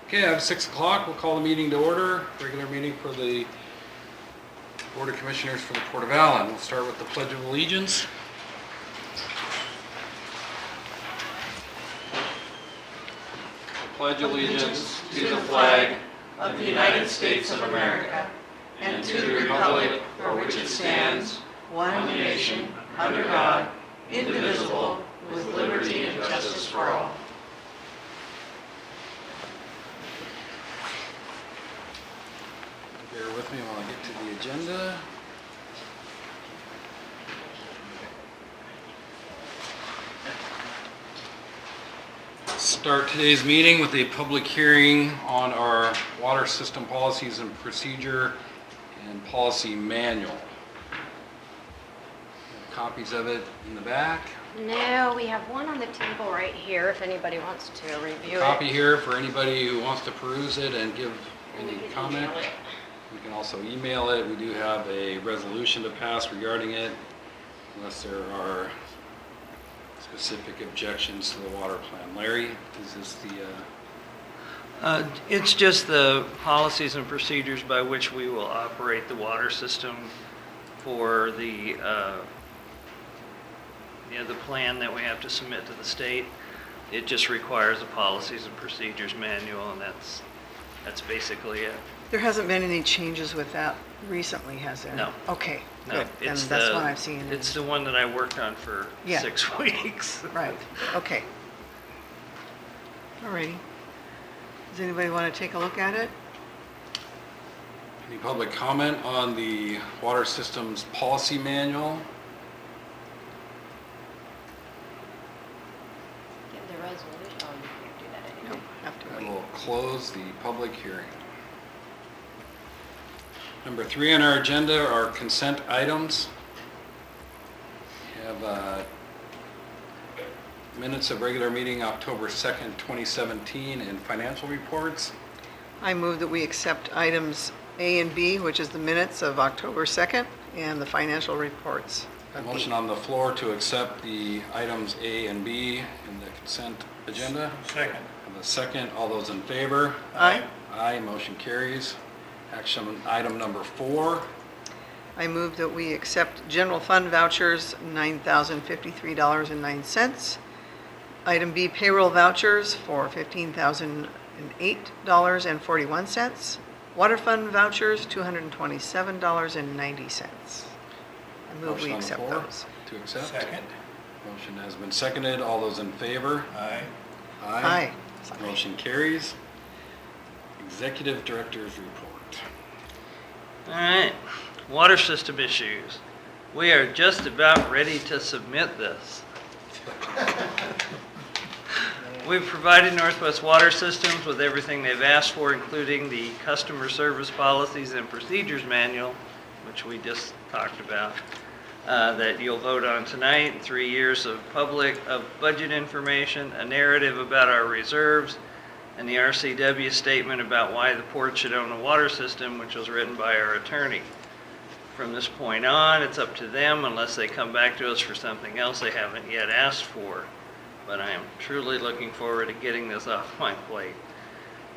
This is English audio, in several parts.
Okay, at 6 o'clock, we'll call the meeting to order. Regular meeting for the Board of Commissioners for the Port of Allyn. We'll start with the Pledge of Allegiance. I pledge allegiance to the flag of the United States of America and to the republic for which it stands, one nation, under God, indivisible, with liberty and justice for all. Bear with me while I get to the agenda. Start today's meeting with a public hearing on our water system policies and procedure and policy manual. Copies of it in the back. No, we have one on the table right here if anybody wants to review it. Copy here for anybody who wants to peruse it and give And any we can comment. email it. You can also email it. We do have a resolution to pass regarding it, unless there are specific objections to the water plan. Larry, is this the... It's just the policies and procedures by which we will operate the water system for the the plan that we have to submit to the state. It just requires a policies and procedures manual, and that's basically it. There hasn't been any changes with that recently, has there? No. Okay, No, good. And it's that's what I've seen. It's the one that I worked on for Yeah. 6 weeks. Right, okay. Alrighty. Does anybody want to take a look at it? Any public comment on the water systems policy manual? Get the resolution. Oh, you can't do that No, anymore. have to And wait. we'll close the public hearing. Number 3 on our agenda are consent items. We have minutes of regular meeting October 2nd, 2017, and financial reports. I move that we accept items A and B, which is the minutes of October 2nd, and the financial reports. A of motion B. on the floor to accept the items A and B in the consent agenda. Second. And the second, all those in favor? Aye. Aye, motion carries. Action item number 4. I move that we accept general fund vouchers, $9,053.09. Item B, payroll vouchers for $15,008.41. Water fund vouchers, $227.90. I move Motion we on the accept floor those. to accept. Second. Motion has been seconded. All those in favor? Aye. Aye. Motion carries. Executive Director's Report. All right, water system issues. We are just about ready to submit this. We've provided Northwest Water Systems with everything they've asked for, including the customer service policies and procedures manual, which we just talked about, that you'll vote on tonight. 3 years of budget information, a narrative about our reserves, and the RCW statement about why the port should own a water system, which was written by our attorney. From this point on, it's up to them unless they come back to us for something else they haven't yet asked for. But I am truly looking forward to getting this off my plate.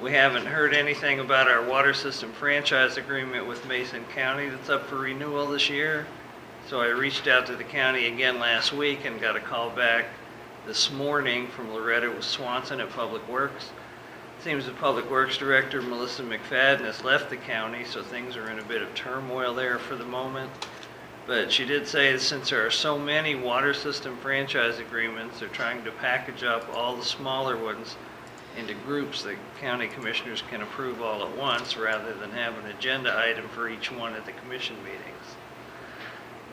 We haven't heard anything about our water system franchise agreement with Mason County that's up for renewal this year. So I reached out to the county again last week and got a call back this morning from Loretta Swanson at Public Works. Seems the Public Works Director, Melissa McFadden, has left the county, so things are in a bit of turmoil there for the moment. But she did say that since there are so many water system franchise agreements, they're trying to package up all the smaller ones into groups that county commissioners can approve all at once rather than have an agenda item for each one at the commission meetings.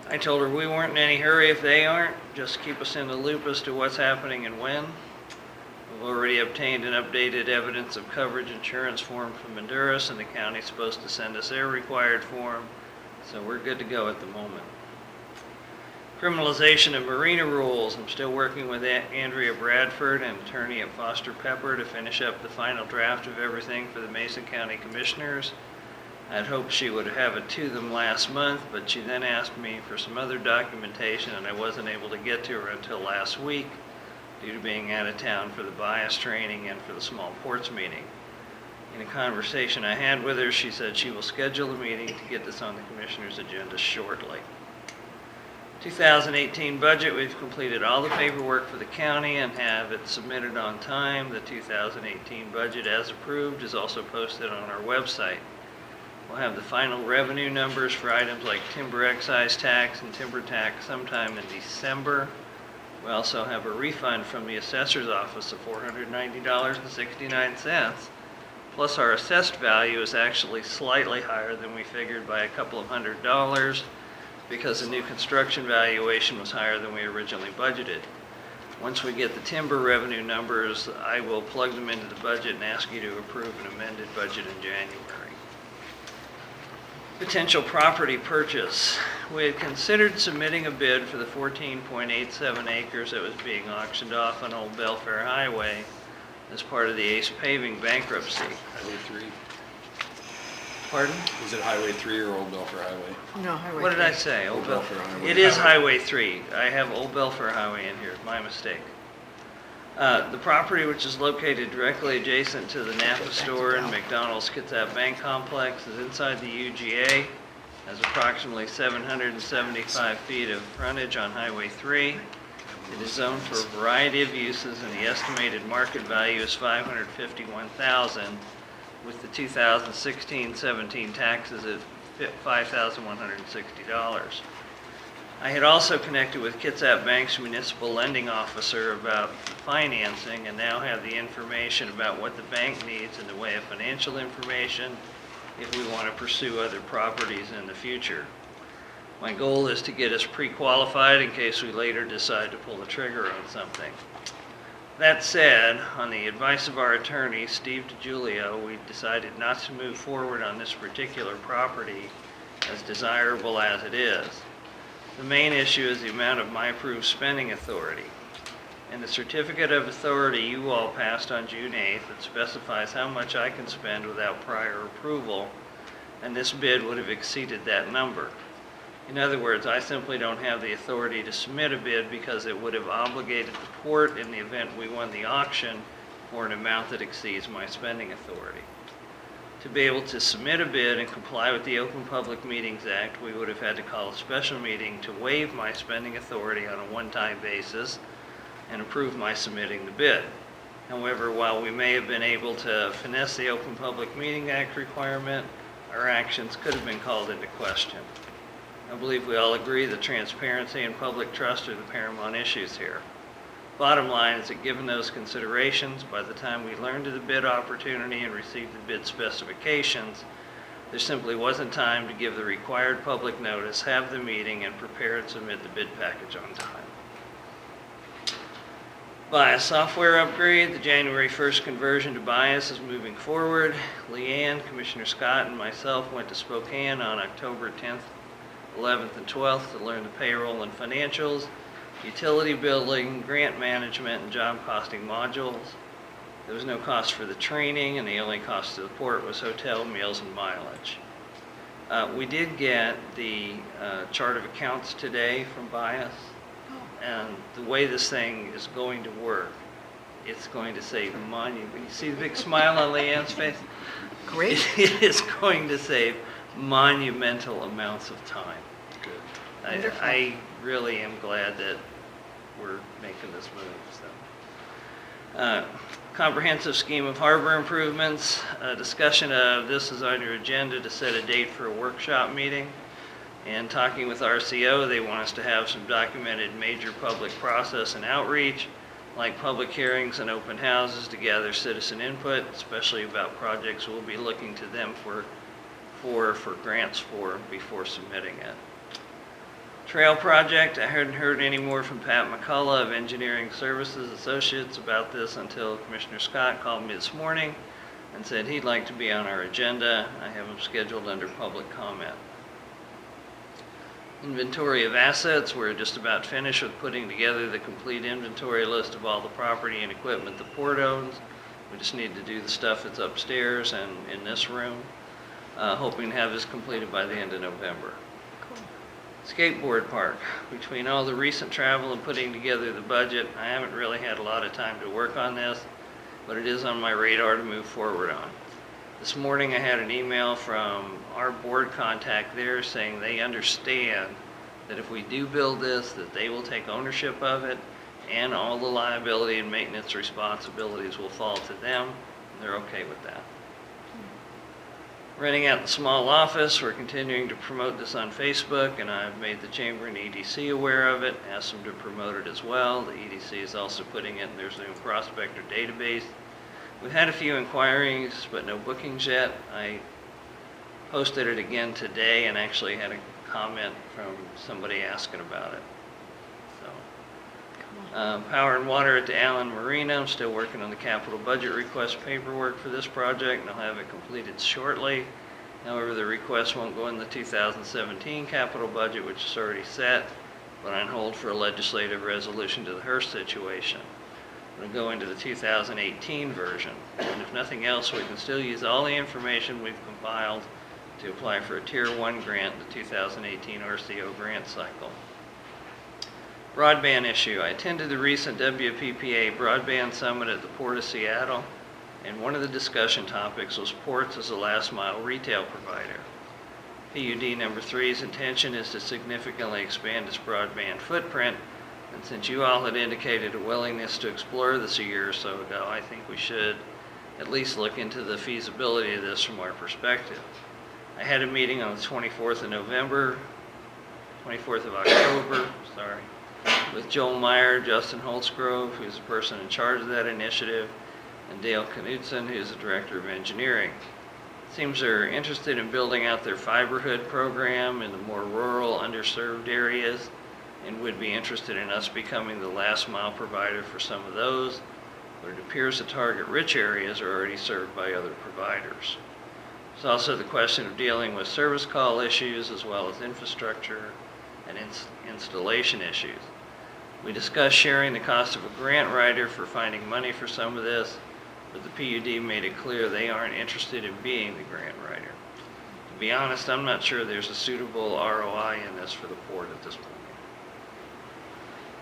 I told her we weren't in any hurry if they aren't, just keep us in the loop as to what's happening and when. We've already obtained an updated evidence of coverage insurance form from Honduras, and the county's supposed to send us their required form, so we're good to go at the moment. Criminalization of marina rules. I'm still working with Andrea Bradford, an attorney at Foster Pepper, to finish up the final draft of everything for the Mason County Commissioners. I'd hoped she would have it to them last month, but she then asked me for some other documentation, and I wasn't able to get to her until last week due to being out of town for the bias training and for the small ports meeting. In a conversation I had with her, she said she will schedule a meeting to get this on the Commissioner's agenda shortly. 2018 budget, we've completed all the paperwork for the county and have it submitted on time. The 2018 budget, as approved, is also posted on our website. We'll have the final revenue numbers for items like timber excise tax and timber tax sometime in December. We also have a refund from the assessor's office of $490.69. Plus our assessed value is actually slightly higher than we figured by a couple of $100 because the new construction valuation was higher than we originally budgeted. Once we get the timber revenue numbers, I will plug them into the budget and ask you to approve an amended budget in January. Potential property purchase. We had considered submitting a bid for the 14.87 acres that was being auctioned off on Old Belfair Highway as part of the Ace Paving bankruptcy. Highway 3. Pardon? Is it Highway 3 or Old Belfair Highway? No, Highway What did I 3. say? Old Belfair Highway. It is Highway 3. I have Old Belfair Highway in here, my mistake. The property, which is located directly adjacent to the Napa store and McDonald's Kitsap Bank Complex, is inside the UGA, has approximately 775 feet of frontage on Highway 3. It is zoned for a variety of uses, and the estimated market value is $551,000, with the 2016-17 taxes at $5,160. I had also connected with Kitsap Bank's municipal lending officer about financing and now have the information about what the bank needs in the way of financial information if we want to pursue other properties in the future. My goal is to get us pre-qualified in case we later decide to pull the trigger on something. That said, on the advice of our attorney, Steve DiGiulio, we decided not to move forward on this particular property, as desirable as it is. The main issue is the amount of my approved spending authority. In the certificate of authority you all passed on June 8th, it specifies how much I can spend without prior approval, and this bid would have exceeded that number. In other words, I simply don't have the authority to submit a bid because it would have obligated the court in the event we won the auction for an amount that exceeds my spending authority. To be able to submit a bid and comply with the Open Public Meetings Act, we would have had to call a special meeting to waive my spending authority on a one-time basis and approve my submitting the bid. However, while we may have been able to finesse the Open Public Meeting Act requirement, our actions could have been called into question. I believe we all agree that transparency and public trust are the paramount issues here. Bottom line is that given those considerations, by the time we learned of the bid opportunity and received the bid specifications, there simply wasn't time to give the required public notice, have the meeting, and prepare and submit the bid package on time. BIOS software upgrade. The January 1st conversion to BIOS is moving forward. Leanne, Commissioner Scott, and myself went to Spokane on October 10th, 11th, and 12th to learn the payroll and financials, utility billing, grant management, and job costing modules. There was no cost for the training, and the only cost to the port was hotel, meals, and mileage. We did get the chart of accounts today from BIOS, and the way this thing is going to work, it's going to save money. You see the big smile on Leanne's face? Great. It is going to save monumental amounts of time. Good. I really am glad that we're making this move. So, comprehensive scheme of harbor improvements. Discussion of this is on your agenda to set a date for a workshop meeting. And talking with RCO, they want us to have some documented major public process and outreach, like public hearings and open houses to gather citizen input, especially about projects we'll be looking to them for grants for before submitting it. Trail project, I hadn't heard any more from Pat McCullough of Engineering Services Associates about this until Commissioner Scott called me this morning and said he'd like to be on our agenda. I have him scheduled under public comment. Inventory of assets, we're just about finished with putting together the complete inventory list of all the property and equipment the port owns. We just need to do the stuff that's upstairs and in this room. Hoping to have this completed by the end of November. Cool. Skateboard park. Between all the recent travel and putting together the budget, I haven't really had a lot of time to work on this, but it is on my radar to move forward on. This morning I had an email from our board contact there saying they understand that if we do build this, that they will take ownership of it and all the liability and maintenance responsibilities will fall to them. They're okay with that. Renting out the small office, we're continuing to promote this on Facebook, and I've made the Chamber and EDC aware of it, asked them to promote it as well. The EDC is also putting it in their Zoom prospector database. We've had a few inquiries, but no bookings yet. I posted it again today and actually had a comment from somebody asking about it. So, power and water at the Allyn Marina. I'm still working on the capital budget request paperwork for this project, and I'll have it completed shortly. However, the request won't go in the 2017 capital budget, which is already set, but on hold for a legislative resolution to the Hearst situation. We'll go into the 2018 version, and if nothing else, we can still use all the information we've compiled to apply for a Tier 1 grant in the 2018 RCO grant cycle. Broadband issue. I attended the recent WPPA Broadband Summit at the Port of Seattle, and one of the discussion topics was ports as a last mile retail provider. PUD number 3's intention is to significantly expand its broadband footprint, and since you all had indicated a willingness to explore this a year or so ago, I think we should at least look into the feasibility of this from our perspective. I had a meeting on the 24th of October, with Joel Meyer, Justin Holtzgrove, who's the person in charge of that initiative, and Dale Knudsen, who's the director of engineering. It seems they're interested in building out their fiberhood program in the more rural, underserved areas, and would be interested in us becoming the last mile provider for some of those, but it appears the target rich areas are already served by other providers. There's also the question of dealing with service call issues as well as infrastructure and installation issues. We discussed sharing the cost of a grant writer for finding money for some of this, but the PUD made it clear they aren't interested in being the grant writer. To be honest, I'm not sure there's a suitable ROI in this for the port at this point.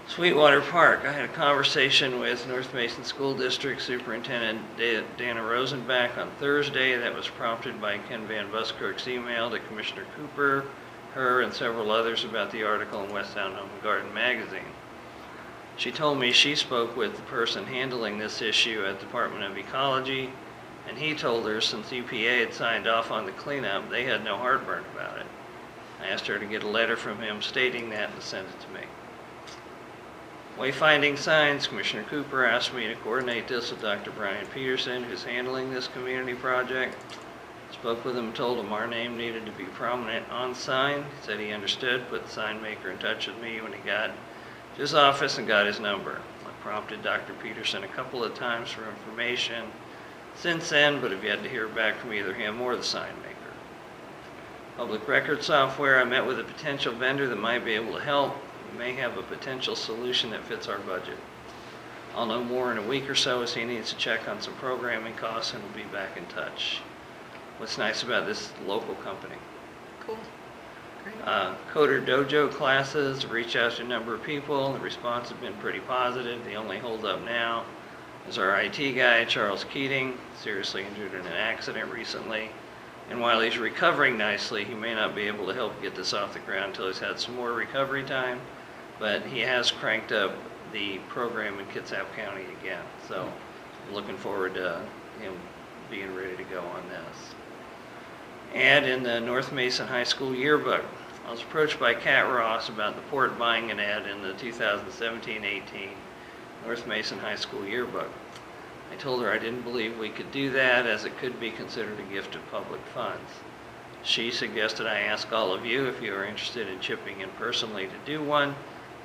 Sweetwater Park. I had a conversation with North Mason School District Superintendent Dana Rosenbach on Thursday that was prompted by Ken Van Buskirk's email to Commissioner Cooper, her, and several others about the article in West Sound Home and Garden magazine. She told me she spoke with the person handling this issue at Department of Ecology, and he told her since EPA had signed off on the cleanup, they had no heartburn about it. I asked her to get a letter from him stating that and to send it to me. Wayfinding signs. Commissioner Cooper asked me to coordinate this with Dr. Brian Peterson, who's handling this community project. Spoke with him and told him our name needed to be prominent on sign. He said he understood, put the sign maker in touch with me when he got to his office and got his number. I prompted Dr. Peterson a couple of times for information since then, but have yet to hear back from either him or the sign maker. Public record software. I met with a potential vendor that might be able to help. We may have a potential solution that fits our budget. I'll know more in a week or so as he needs to check on some programming costs and will be back in touch. What's nice about this local company. Cool. Great. Coder Dojo classes, reached out to a number of people. The response has been pretty positive. The only holdup now is our IT guy, Charles Keating, seriously injured in an accident recently. And while he's recovering nicely, he may not be able to help get this off the ground until he's had some more recovery time. But he has cranked up the program in Kitsap County again. So I'm looking forward to him being ready to go on this. And in the North Mason High School yearbook, I was approached by Kat Ross about the port buying an ad in the 2017-18 North Mason High School yearbook. I told her I didn't believe we could do that as it could be considered a gift of public funds. She suggested I ask all of you if you are interested in chipping in personally to do one,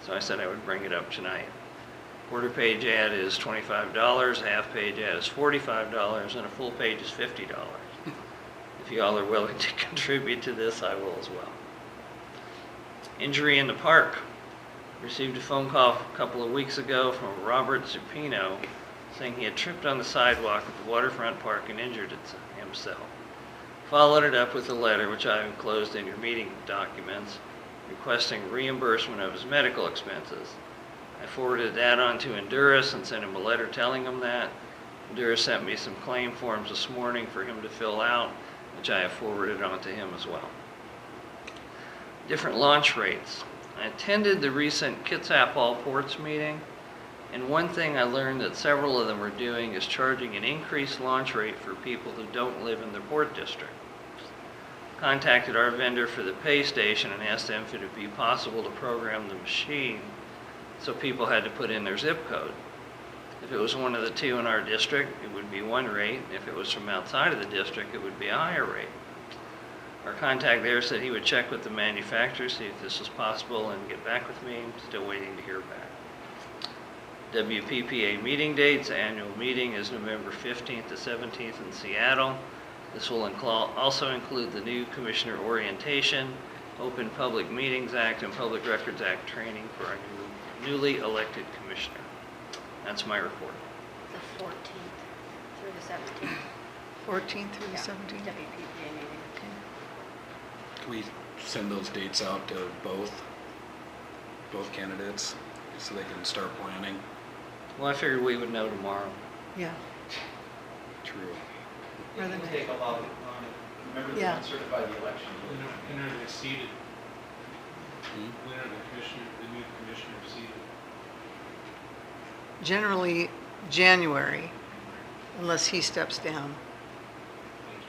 so I said I would bring it up tonight. Quarter page ad is $25, half page ad is $45, and a full page is $50. If you all are willing to contribute to this, I will as well. Injury in the park. Received a phone call a couple of weeks ago from Robert Zupino saying he had tripped on the sidewalk at the waterfront park and injured himself. Followed it up with a letter, which I have enclosed in your meeting documents, requesting reimbursement of his medical expenses. I forwarded that on to Endurus and sent him a letter telling him that. Dura sent me some claim forms this morning for him to fill out, which I have forwarded on to him as well. Different launch rates. I attended the recent Kitsap All Ports meeting, and one thing I learned that several of them are doing is charging an increased launch rate for people who don't live in the port district. Contacted our vendor for the pay station and asked them if it would be possible to program the machine so people had to put in their zip code. If it was one of the two in our district, it would be one rate. If it was from outside of the district, it would be a higher rate. Our contact there said he would check with the manufacturer, see if this was possible, and get back with me. I'm still waiting to hear back. WPPA meeting dates. Annual meeting is November 15th to 17th in Seattle. This will also include the new Commissioner Orientation, Open Public Meetings Act, and Public Records Act training for our newly elected commissioner. That's my report. The 14th through the 17th. 14th through the Yeah, 17th. WPPA meeting. Can we send those dates out to both candidates so they can start planning? Well, I figured we would know tomorrow. Yeah. True. It Rather can than- take a lot of, remember they Yeah. don't certify the election. When are they seated? Hmm? When are the new commissioners seated? Generally, January, unless he steps down. Thank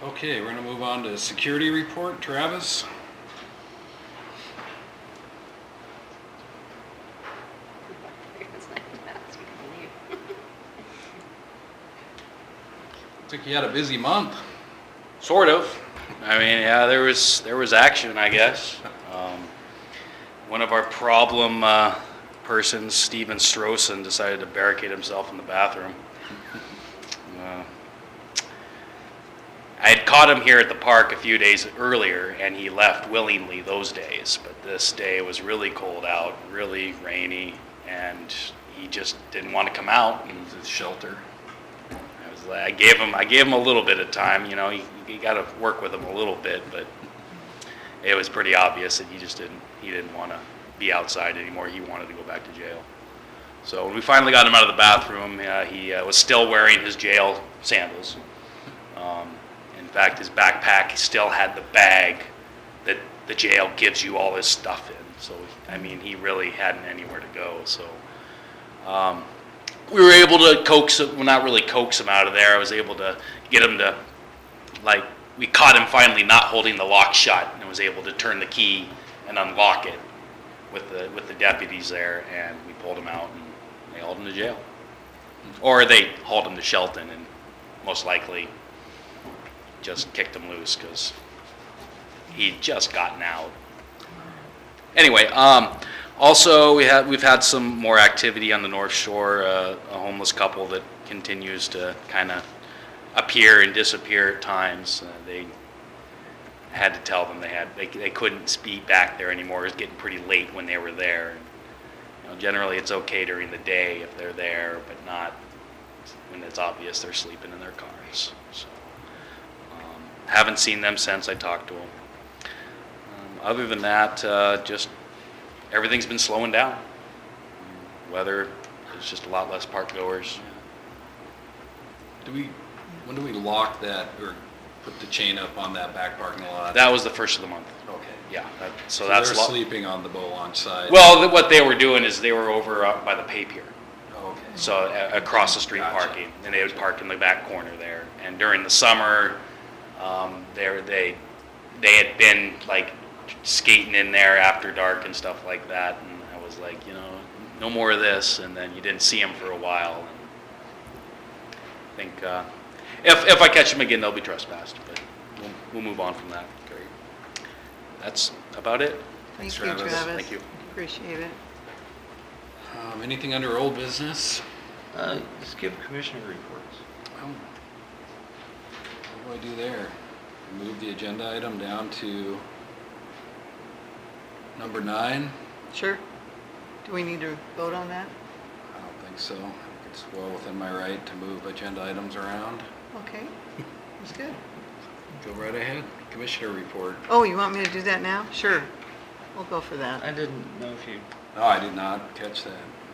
you. Okay, we're gonna move on to security report. Travis? It's not that, so you can leave. Looks like you had a busy month. Sort of. I mean, yeah, there was action, I guess. One of our problem persons, Steven Strossen, decided to barricade himself in the bathroom. I had caught him here at the park a few days earlier, and he left willingly those days. But this day was really cold out, really rainy, and he just didn't want to come out. And It was shelter. I gave him a little bit of time. You know, you got to work with him a little bit, but it was pretty obvious that he didn't want to be outside anymore. He wanted to go back to jail. So when we finally got him out of the bathroom, he was still wearing his jail sandals. In fact, his backpack still had the bag that the jail gives you all his stuff in. So I mean, he really hadn't anywhere to go. So. We were able to not really coax him out of there. I was able to get him to, we caught him finally not holding the lock shut, and was able to turn the key and unlock it with the deputies there, and we pulled him out, and they hauled him to jail. Or they hauled him to Shelton, and most likely just kicked him loose because he'd just gotten out. Anyway, also, we've had some more activity on the North Shore. A homeless couple that continues to kind of appear and disappear at times. They had to tell them they couldn't be back there anymore. It was getting pretty late when they were there. You know, generally, it's okay during the day if they're there, but not when it's obvious they're sleeping in their cars. So, haven't seen them since I talked to them. Other than that, just everything's been slowing down. Weather, there's just a lot less park goers. When do we lock that or put the chain up on that back parking lot? That was the first of the month. Okay. Yeah, So that's they're sleeping on the boat launch side? Well, what they were doing is they were over up by the pay pier. Oh, okay. So across the street Gotcha. parking, and they would park in the back corner there. And during the summer, they had been like skating in there after dark and stuff like that. And I was like, no more of this. And then you didn't see them for a while. And I think if I catch them again, they'll be trespassed. But we'll move on from that. Great. That's about it. Thank you, Travis. Travis. Thank you. Appreciate it. Anything under old business? Just give commissioner reports. Oh. What do I do there? Move the agenda item down to number 9? Sure. Do we need to vote on that? I don't think so. I think it's well within my right to move agenda items around. Okay, that's good. Go right ahead. Commissioner report. Oh, you want me to do that now? Sure. We'll go for that. I didn't know if you, No, I did not catch that.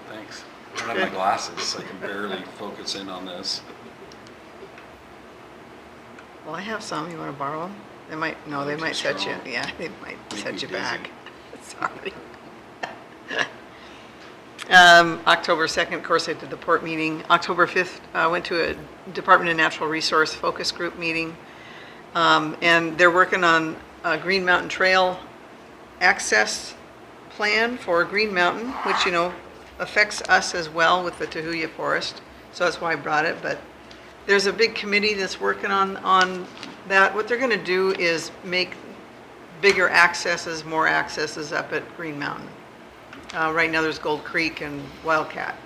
Thanks. I don't have my glasses, so I can barely focus in on this. Well, I have some. You want to borrow them? They might, no, they Too might set you, strong. yeah, they might Make set me you dizzy. back. Sorry. October 2nd, of course, I did the port meeting. October 5th, I went to a Department of Natural Resource focus group meeting. And they're working on a Green Mountain Trail access plan for Green Mountain, which, you know, affects us as well with the Tahuya Forest. So that's why I brought it, but there's a big committee that's working on that. What they're gonna do is make bigger accesses, more accesses up at Green Mountain. Right now there's Gold Creek and Wildcat.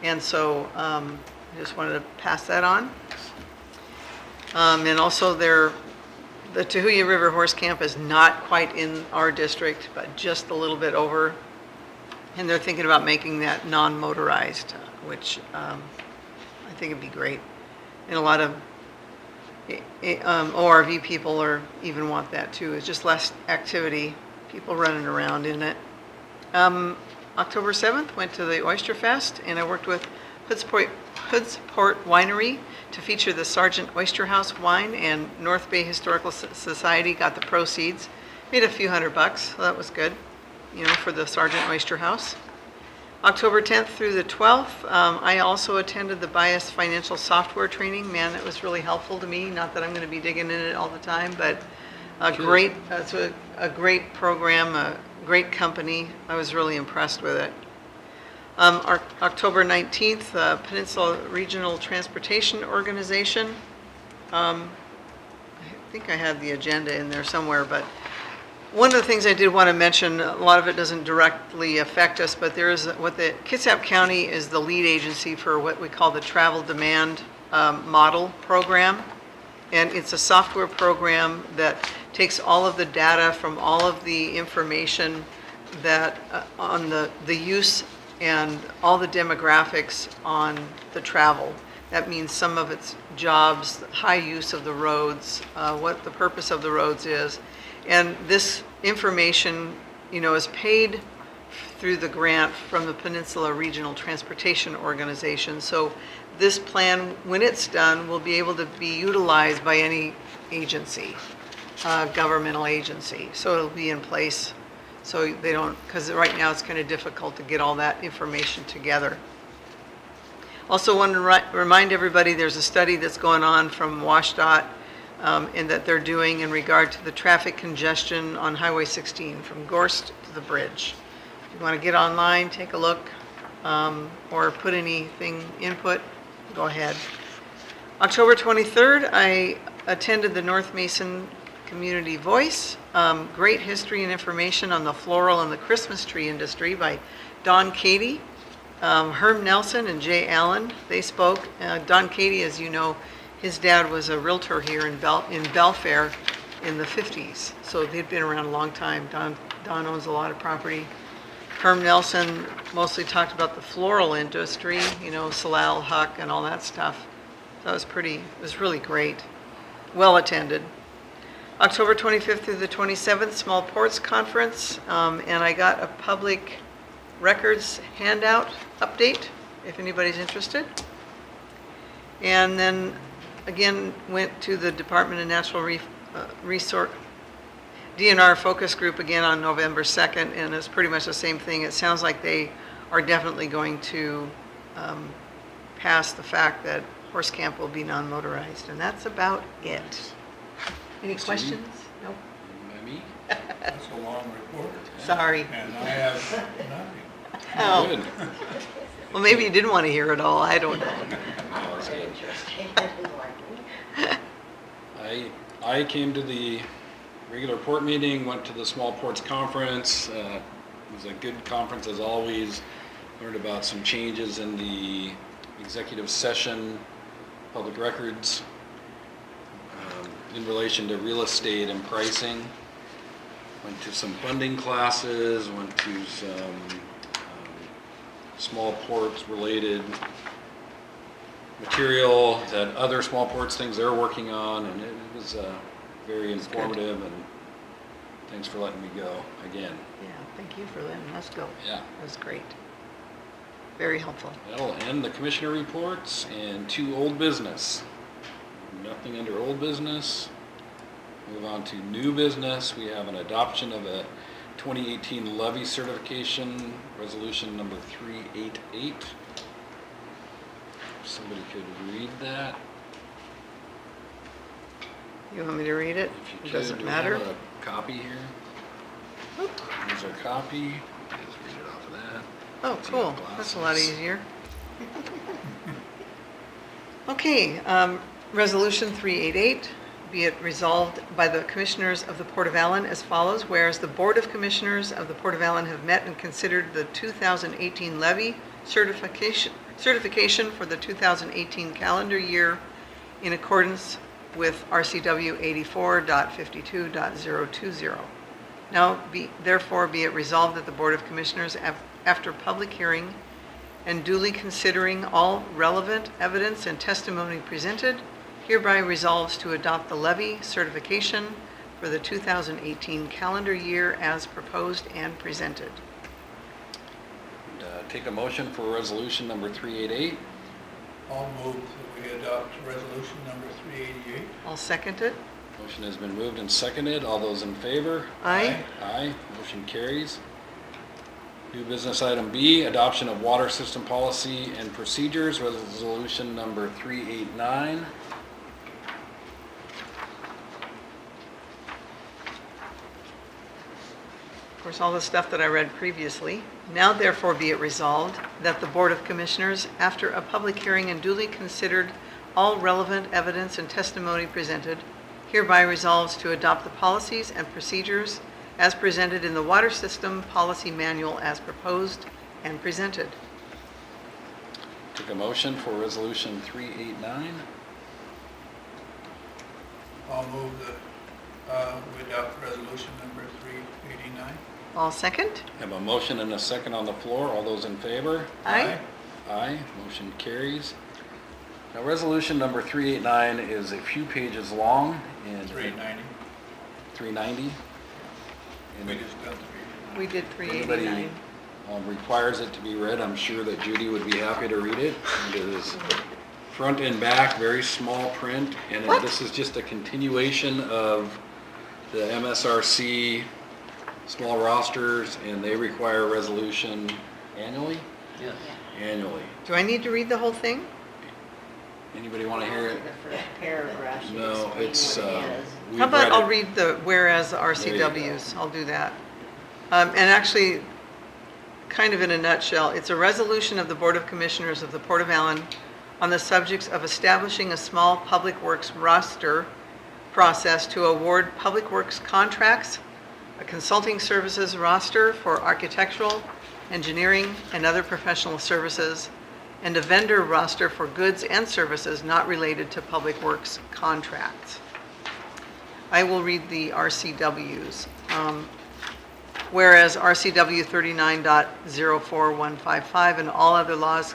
And so, I just wanted to pass that on. And also the Tahuya River Horse Camp is not quite in our district, but just a little bit over. And they're thinking about making that non-motorized, which I think would be great. And a lot of ORV people even want that too. It's just less activity, people running around in it. October 7th, went to the Oyster Fest, and I worked with Hoodsport Winery to feature the Sergeant Oyster House wine, and North Bay Historical Society got the proceeds. Made a few $100, so that was good, you know, for the Sergeant Oyster House. October 10th through the 12th, I also attended the Bias Financial Software Training. Man, that was really helpful to me. Not that I'm going to be digging in it all the time, but it's a great program, a great company. I was really impressed with it. October 19th, Peninsula Regional Transportation Organization. I think I have the agenda in there somewhere, but one of the things I did want to mention, a lot of it doesn't directly affect us, but there is Kitsap County is the lead agency for what we call the Travel Demand Model Program. And it's a software program that takes all of the data from all of the information that on the use and all the demographics on the travel. That means some of its jobs, high use of the roads, what the purpose of the roads is. And this information, you know, is paid through the grant from the Peninsula Regional Transportation Organization. So this plan, when it's done, will be able to be utilized by any agency, governmental agency. So it'll be in place so they don't, because right now it's kind of difficult to get all that information together. Also want to remind everybody there's a study that's going on from WashDOT and that they're doing in regard to the traffic congestion on Highway 16 from Gorst to the bridge. If you want to get online, take a look, or put anything input, go ahead. October 23rd, I attended the North Mason Community Voice. Great history and information on the floral and the Christmas tree industry by Don Cady, Herm Nelson, and Jay Allyn. They spoke. Don Cady, as you know, his dad was a realtor here in Belfair in the 50s. So they'd been around a long time. Don owns a lot of property. Herm Nelson mostly talked about the floral industry, you know, Salal, Huck, and all that stuff. So it was really great. Well attended. October 25th through the 27th, Small Ports Conference, and I got a public records handout update, if anybody's interested. And then, again, went to the Department of Natural Resource, DNR focus group again on November 2nd, and it's pretty much the same thing. It sounds like they are definitely going to pass the fact that horse camp will be non-motorized, and that's about it. Any questions? Nope. Me? That's a long report. Sorry. And I have nothing. Oh, Good. well, maybe you didn't want to hear it all. I don't know. No, it's good. I came to the regular port meeting, went to the Small Ports Conference. It was a good conference as always. Learned about some changes in the executive session, public records, in relation to real estate and pricing. Went to some funding classes, went to some small ports related material that other small ports things they're working on, and it was very informative, and thanks for letting me go again. Yeah, thank you for letting us go. Yeah. That was great. Very helpful. That'll end the commissioner reports and 2 old business. Nothing under old business. Move on to new business. We have an adoption of a 2018 levy certification, resolution number 388. If somebody could read that. You want me to read it? If you It could, doesn't do we have matter. a copy here? Oop. Here's our copy. Just read it off of that. Oh, See cool. the That's a lot glasses. easier. Okay, Resolution 388, be it resolved by the Commissioners of the Port of Allyn as follows. Whereas the Board of Commissioners of the Port of Allyn have met and considered the 2018 levy certification for the 2018 calendar year in accordance with RCW 84.52.020. Now, therefore, be it resolved that the Board of Commissioners, after public hearing and duly considering all relevant evidence and testimony presented, hereby resolves to adopt the levy certification for the 2018 calendar year as proposed and presented. And, take a motion for resolution number 388. I'll move that we adopt resolution number 388. I'll second it. Motion has been moved and seconded. All those in favor? Aye. Aye. Motion carries. New business item B, adoption of water system policy and procedures, resolution number 389. Of course, all the stuff that I read previously. Now therefore be it resolved that the Board of Commissioners, after a public hearing and duly considered all relevant evidence and testimony presented, hereby resolves to adopt the policies and procedures as presented in the Water System Policy Manual as proposed and presented. Take a motion for resolution 389. I'll move that we adopt resolution number 389. All second? Have a motion and a second on the floor. All those in favor? Aye. Aye. Motion carries. Now, resolution number 389 is a few pages long and 390. 390. And We just done 389. We did if anybody 389. requires it to be read, I'm sure that Judy would be happy to read it. It is front and back, very small print, and What? this is just a continuation of the MSRC small rosters, and they require a resolution annually? Yes. Annually. Do I need to read the whole thing? Anybody want to hear it? The first paragraph should No, explain it's, what it is. we've How about read I'll it. read the whereas RCWs, I'll do that. And actually, kind of in a nutshell, it's a resolution of the Board of Commissioners of the Port of Allyn on the subjects of establishing a small public works roster process to award public works contracts, a consulting services roster for architectural, engineering, and other professional services, and a vendor roster for goods and services not related to public works contracts. I will read the RCWs. Whereas RCW 39.04155 and all other laws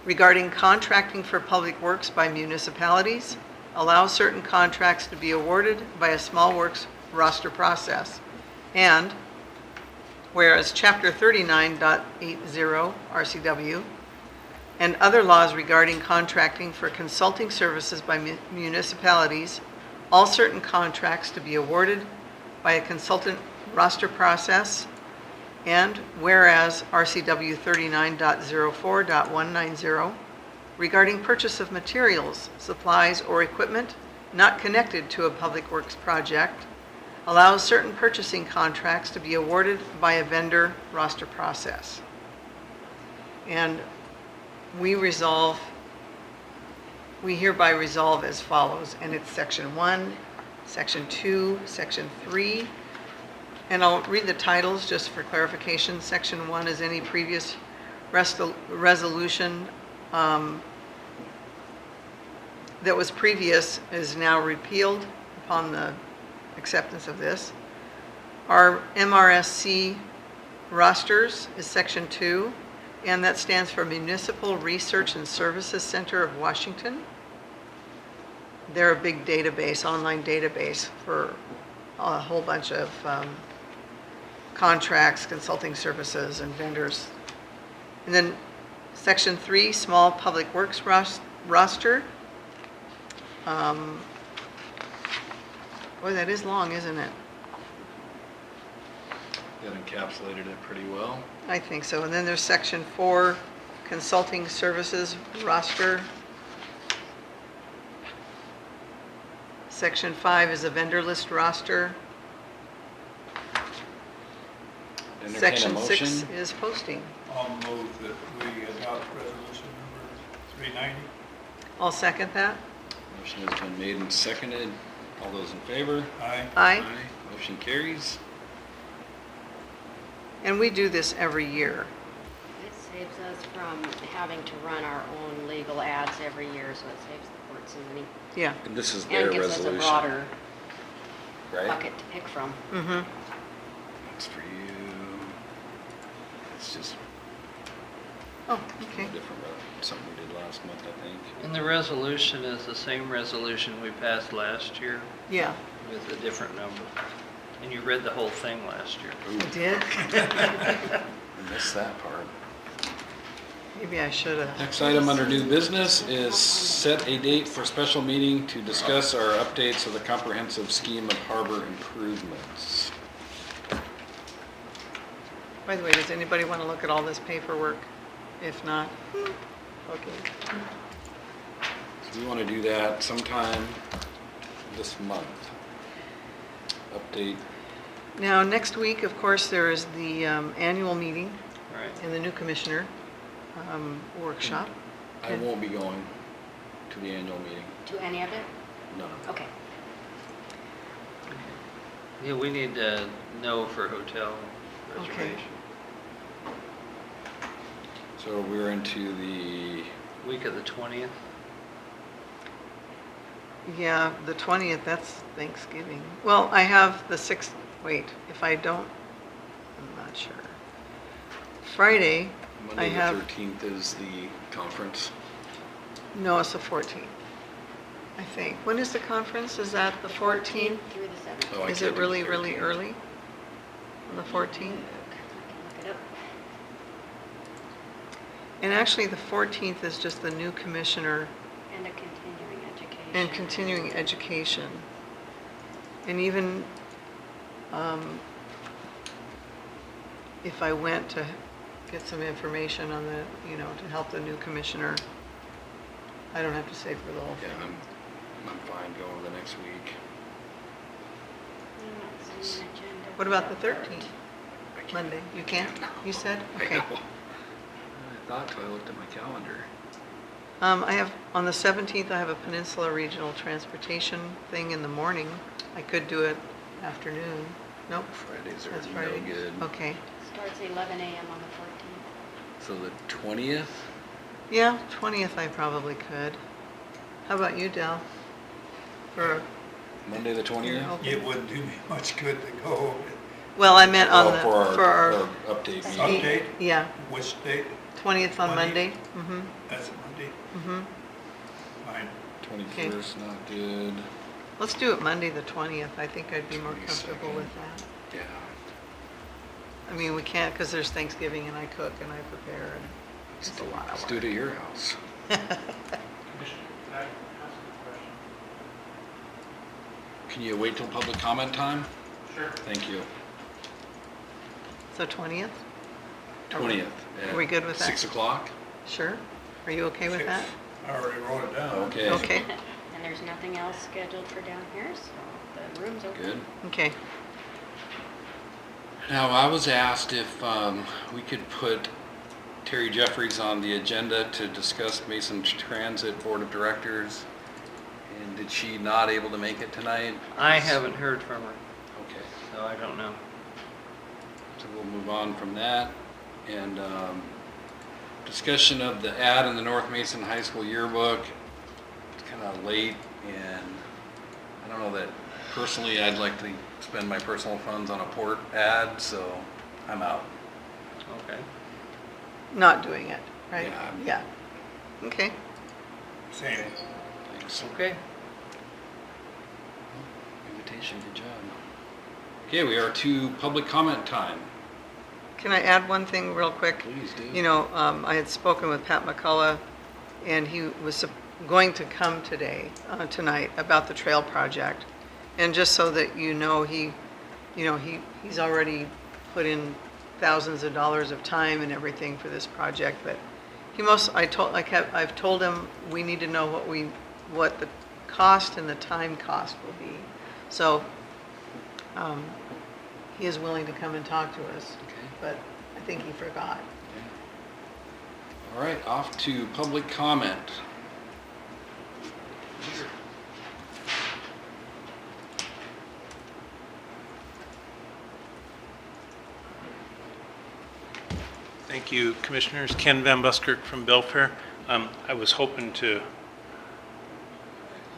regarding contracting for public works by municipalities allow certain contracts to be awarded by a small works roster process. And whereas Chapter 39.80 RCW and other laws regarding contracting for consulting services by municipalities, all certain contracts to be awarded by a consultant roster process, and whereas RCW 39.04.190 regarding purchase of materials, supplies, or equipment not connected to a public works project, allows certain purchasing contracts to be awarded by a vendor roster process. And we hereby resolve as follows, and it's Section 1, Section 2, Section 3, and I'll read the titles just for clarification. Section 1 is any previous resolution that was previous is now repealed upon the acceptance of this. Our MRSC rosters is Section 2, and that stands for Municipal Research and Services Center of Washington. They're a big database, online database for a whole bunch of contracts, consulting services, and vendors. And then Section 3, small public works roster. Boy, that is long, isn't it? That encapsulated it pretty well. I think so. And then there's section 4, consulting services roster. Section 5 is a vendor list roster. Entertain a Section 6 motion. is posting. I'll move that we adopt resolution number 390. I'll second that. Motion has been made and seconded. All those in favor? Aye. Aye. Motion carries. And we do this every year. It saves us from having to run our own legal ads every year, so it saves the court some money. Yeah. And this is their And gives us a resolution, broader right? bucket to pick from. Mm-hmm. That's for you. It's just Oh, okay. different, something we did last month, I think. And the resolution is the same resolution we passed last year Yeah, with a different number. And you read the whole thing last year. I did. I missed that part. Maybe I should have. Next item under new business is set a date for special meeting to discuss our updates of the comprehensive scheme of harbor improvements. By the way, does anybody want to look at all this paperwork? If not, okay. So we want to do that sometime this month. Update. Now, next week, of course, there is the annual meeting Right. and the new commissioner workshop. I won't be going to the annual meeting. To any of it? No. Okay. Yeah, we need to know for hotel Okay. reservation. So we're into the, Week of the 20th. Yeah, the 20th, that's Thanksgiving. Well, I have the 6th, wait, if I don't, I'm not sure. Friday, I Monday the have, 13th is the conference. no, it's the 14th, I think. When is the conference? Is that the 14th? Through the 7th. Oh, I Is can't it do really, the really 13th. early? On the 14th? I can look it up. And actually, the 14th is just the new commissioner And a continuing education. and continuing education. And even if I went to get some information on the, to help the new commissioner, I don't have to stay for the whole Yeah, thing. I'm fine going the next week. I'm not seeing an agenda What for about the that 13th? I can't- Monday? You can't? You said? I Okay. know. I thought till I looked at my calendar. I have, on the 17th, I have a Peninsula Regional Transportation thing in the morning. I could do it afternoon. Nope, Fridays are that's no Friday. good. Okay. Starts 11 a.m. on the 14th. So the 20th? Yeah, 20th I probably could. How about you, Del? For, Monday the 20th? You're open. It wouldn't do me much good to go. well, I meant on Oh, the, for our, our update meeting. Update? yeah, Which date? 20th on Monday? Monday. Mm-hmm, That's a Monday. mm-hmm. Fine. 21st, not good. Let's do it Monday, the 20th. I think I'd be more comfortable 22nd. with that. Yeah. I mean, we can't because there's Thanksgiving and I cook and I prepare and it's a lot Let's of do work. it at your house. Commissioner, can I ask a question? Can you wait till public comment time? Sure. Thank you. So 20th? 20th. Are we good with that? 6 o'clock? Sure. Are you okay with that? I already wrote it down. Okay. Okay, And there's nothing else scheduled for down here, so the room's open. Good. okay. Now, I was asked if we could put Terry Jeffries on the agenda to discuss Mason Transit Board of Directors. And did she not able to make it tonight? I haven't heard from her, Okay. so I don't know. So we'll move on from that. And discussion of the ad in the North Mason High School yearbook. It's kind of late, and I don't know that personally I'd like to spend my personal funds on a port ad, so I'm out. Okay. Not doing it, right? Yeah. Yeah. Okay. Same. Thanks. Okay. Invitation, good job. Okay, we are to public comment time. Can I add one thing real quick? Please do. You know, I had spoken with Pat McCullough, and he was going to come tonight, about the trail project. And just so that you know, he's already put in thousands of dollars of time and everything for this project, but I've told him we need to know what the cost and the time cost will be. So, he is willing to come and talk to us, Okay. but I think he forgot. All right, off to public comment. Thank you, Commissioners. Ken Van Buskirk from Belfair. I was hoping to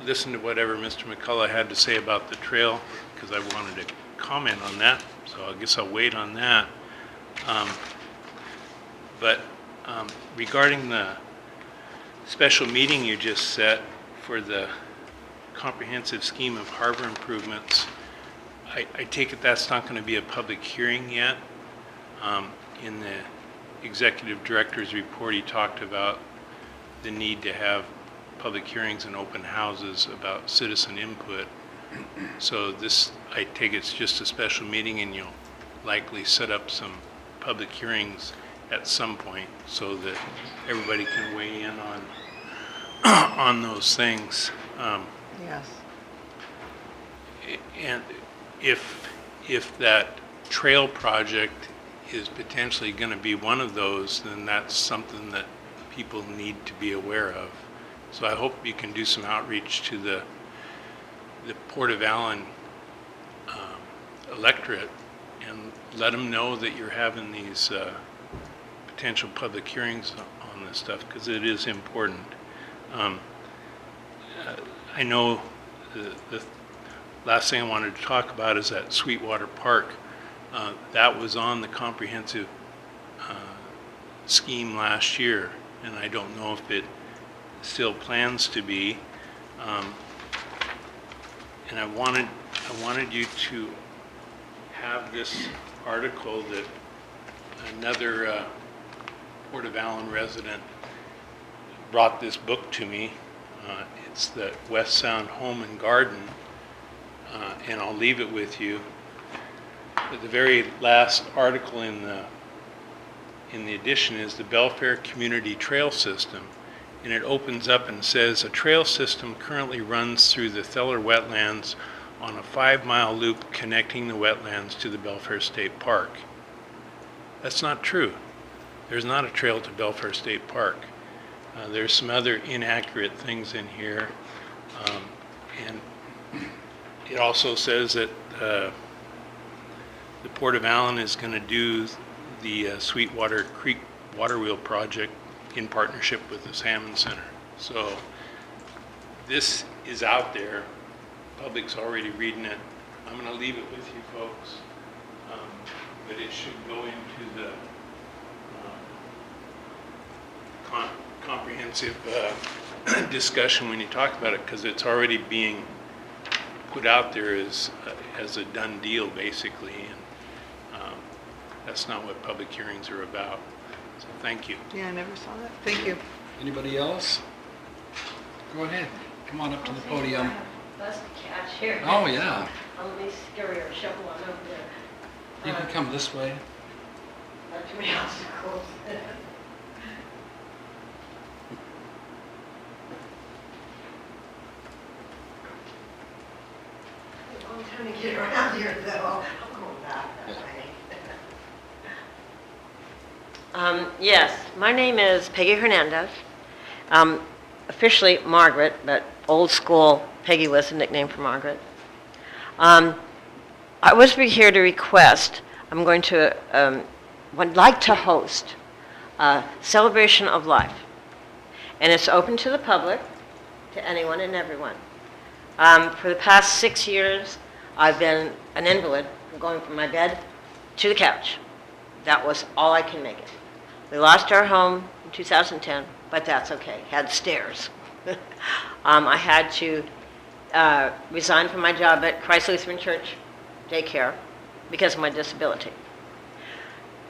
listen to whatever Mr. McCullough had to say about the trail, because I wanted to comment on that, so I guess I'll wait on that. But regarding the special meeting you just set for the comprehensive scheme of harbor improvements, I take it that's not going to be a public hearing yet. In the executive director's report, he talked about the need to have public hearings and open houses about citizen input. So this, I take it's just a special meeting, and you'll likely set up some public hearings at some point so that everybody can weigh in on those things. Yes. And if that trail project is potentially going to be one of those, then that's something that people need to be aware of. So I hope you can do some outreach to the Port of Allyn electorate and let them know that you're having these potential public hearings on this stuff, because it is important. I know the last thing I wanted to talk about is that Sweetwater Park. That was on the comprehensive scheme last year, and I don't know if it still plans to be. And I wanted you to have this article that another Port of Allyn resident brought this book to me. It's the West Sound Home and Garden, and I'll leave it with you. But the very last article in the edition is the Belfair Community Trail System, and it opens up and says a trail system currently runs through the Theller wetlands on a 5-mile loop connecting the wetlands to the Belfair State Park. That's not true. There's not a trail to Belfair State Park. There's some other inaccurate things in here, and it also says that the Port of Allyn is going to do the Sweetwater Creek Water Wheel project in partnership with the Salmon Center. So this is out there. Public's already reading it. I'm going to leave it with you folks, but it should go into the comprehensive discussion when you talk about it, because it's already being put out there as a done deal, basically, and that's not what public hearings are about. So thank you. Yeah, I never saw that. Thank you. Anybody else? Go ahead. Come on up to the podium. Bus to catch here. Oh, yeah. Let me scurry or shuffle on over there. You can come this way. Not too many obstacles. Long time to get around here, though. I'm going back that way. Yes, my name is Peggy Hernandez. Officially Margaret, but old school Peggy was the nickname for Margaret. I was here to request, I'm going to, would like to host a celebration of life. And it's open to the public, to anyone and everyone. For the past 6 years, I've been an invalid, going from my bed to the couch. That was all I can make it. We lost our home in 2010, but that's okay. Had stairs. I had to resign from my job at Christ Lutheran Church daycare because of my disability.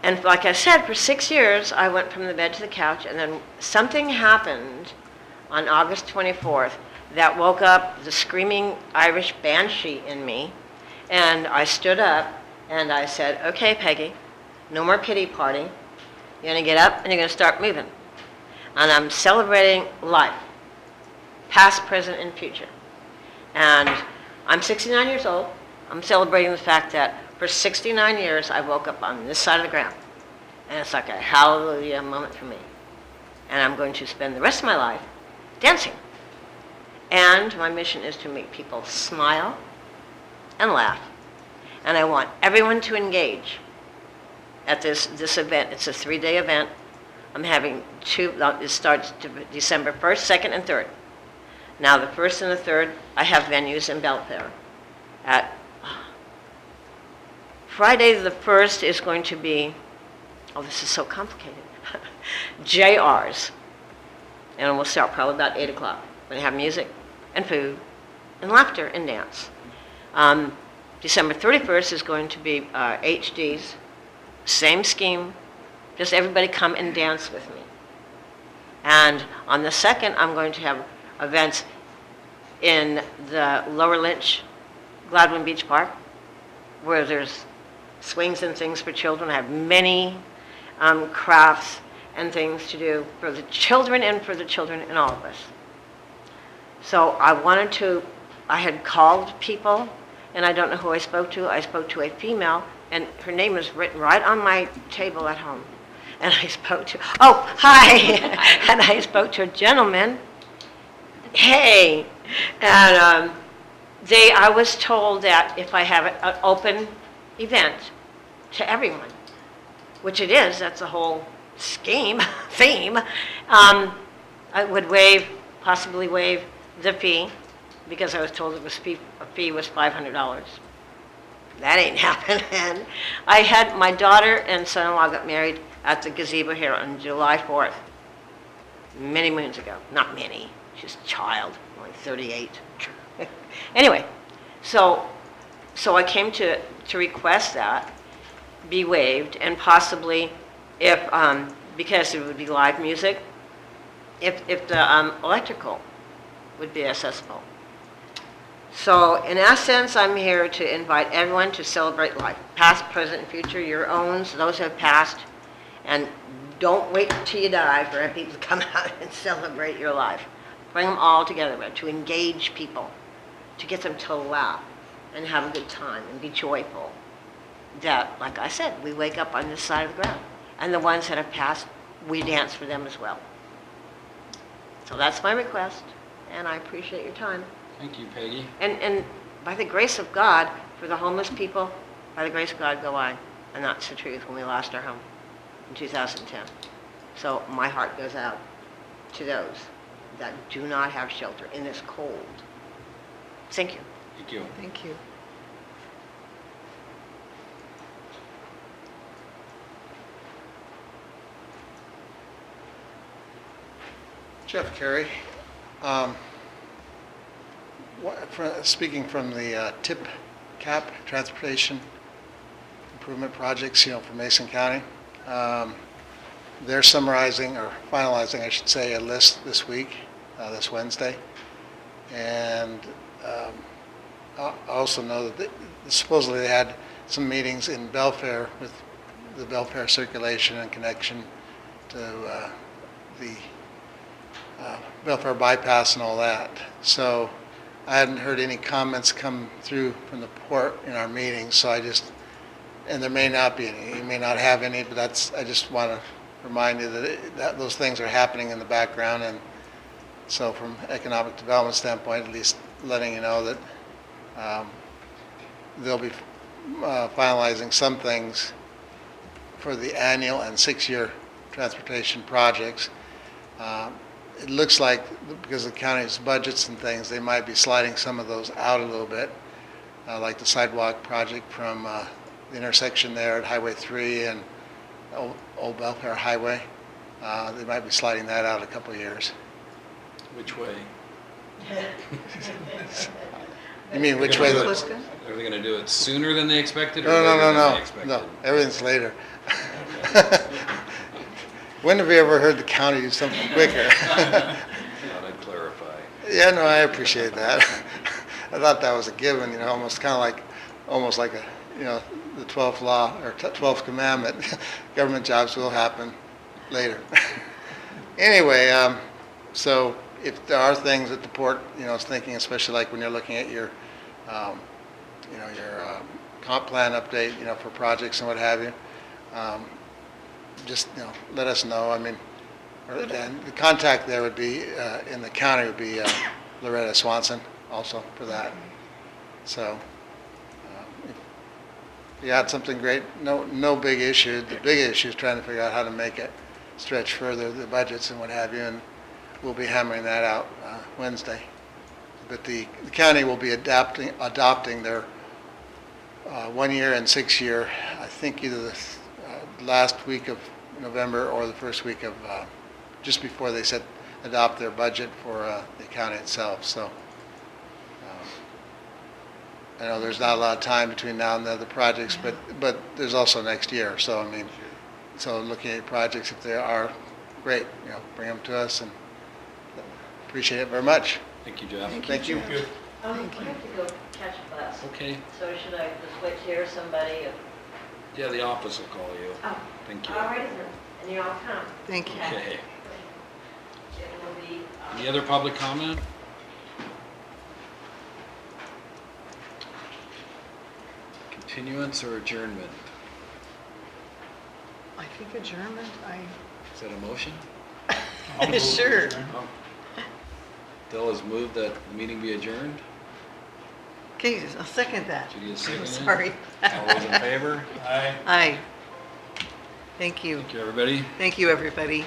And like I said, for 6 years, I went from the bed to the couch, and then something happened on August 24th that woke up the screaming Irish banshee in me, and I stood up, and I said, okay, Peggy, no more pity party. You're going to get up, and you're going to start moving. And I'm celebrating life, past, present, and future. And I'm 69 years old. I'm celebrating the fact that for 69 years, I woke up on this side of the ground. And it's like a hallelujah moment for me. And I'm going to spend the rest of my life dancing. And my mission is to make people smile and laugh. And I want everyone to engage at this event. It's a 3-day event. I'm having it starts December 1st, 2nd, and 3rd. Now, the 1st and the 3rd, I have venues in Belfair. Friday the 1st is going to be, oh, this is so complicated, JR's. And we'll start probably about 8 o'clock. We're going to have music and food and laughter and dance. December 31st is going to be HD's, same scheme, just everybody come and dance with me. And on the 2nd, I'm going to have events in the Lower Lynch, Gladwin Beach Park, where there's swings and things for children. I have many crafts and things to do for the children and for the children and all of us. So I had called people, and I don't know who I spoke to. I spoke to a female, and her name is written right on my table at home. And I spoke to, oh, hi, and I spoke to a gentleman, hey, and I was told that if I have an open event to everyone, which it is, that's the whole theme, I would possibly waive the fee, because I was told a fee was $500. That ain't happening. I had my daughter and son-in-law got married at the gazebo here on July 4th, many moons ago. Not many, she's a child, only 38. Anyway, so I came to request that be waived, and possibly if, because it would be live music, if the electrical would be accessible. So in essence, I'm here to invite everyone to celebrate life, past, present, and future, your own, those who have passed, and don't wait till you die for people to come out and celebrate your life. Bring them all together to engage people, to get them to laugh and have a good time and be joyful. That, like I said, we wake up on this side of the ground. And the ones that have passed, we dance for them as well. So that's my request, and I appreciate your time. Thank you, Peggy. And by the grace of God, for the homeless people, by the grace of God go I. And that's the truth when we lost our home in 2010. So my heart goes out to those that do not have shelter in this cold. Thank you. Thank you. Thank you. Jeff Carey. Speaking from the TIP CAP, Transportation Improvement Projects, for Mason County. They're summarizing, or finalizing, I should say, a list this week, this Wednesday. And I also know that supposedly they had some meetings in Belfair with the Belfair circulation and connection to the Belfair bypass and all that. So I hadn't heard any comments come through from the port in our meetings, so and there may not be any, you may not have any, but I just want to remind you that those things are happening in the background. And so from economic development standpoint, at least letting you know that they'll be finalizing some things for the annual and 6-year transportation projects. It looks like, because of the county's budgets and things, they might be sliding some of those out a little bit, like the sidewalk project from the intersection there at Highway 3 and Old Belfair Highway. They might be sliding that out a couple of years. Which way? You mean which way They're the... gonna Looks do good. it- Are they gonna do it sooner than they expected or No, no, later no, than they no, expected? no, everything's later. When have we ever heard the county do something quicker? Thought I'd clarify. Yeah, no, I appreciate that. I thought that was a given, you know, almost like a, you know, the 12th law or 12th commandment. Government jobs will happen later. Anyway, so if there are things that the port, you know, is thinking, especially like when you're looking at your, you know, your comp plan update, you know, for projects and what have you, just, you know, let us know. I mean, and the contact there would be, in the county would be Loretta Swanson also for that. So, if you had something great, no big issue. The big issue is trying to figure out how to make it stretch further, the budgets and what have you, and we'll be hammering that out Wednesday. But the county will be adopting their 1 year and 6 year, I think either the last week of November or the first week of, just before they adopt their budget for the county itself. So I know there's not a lot of time between now and the other projects, but there's also next year. So I mean, so looking at projects, if they are great, you know, bring them to us, and appreciate it very much. Thank you, Jeff. Thank you. I have to go catch a bus. Okay, So should I just wait to hear somebody? yeah, the office will call you. Oh, Thank you. all right, then. And you all come. Thank you. Okay. It will be. Any other public comment? Continuance or adjournment? I think adjournment, Is that a motion? sure. Oh. Bill has moved that the meeting be adjourned. Okay, I'll second that. Judy has seconded. Sorry. All those in favor? Aye. Aye. Thank you. Thank you, everybody. Thank you, everybody.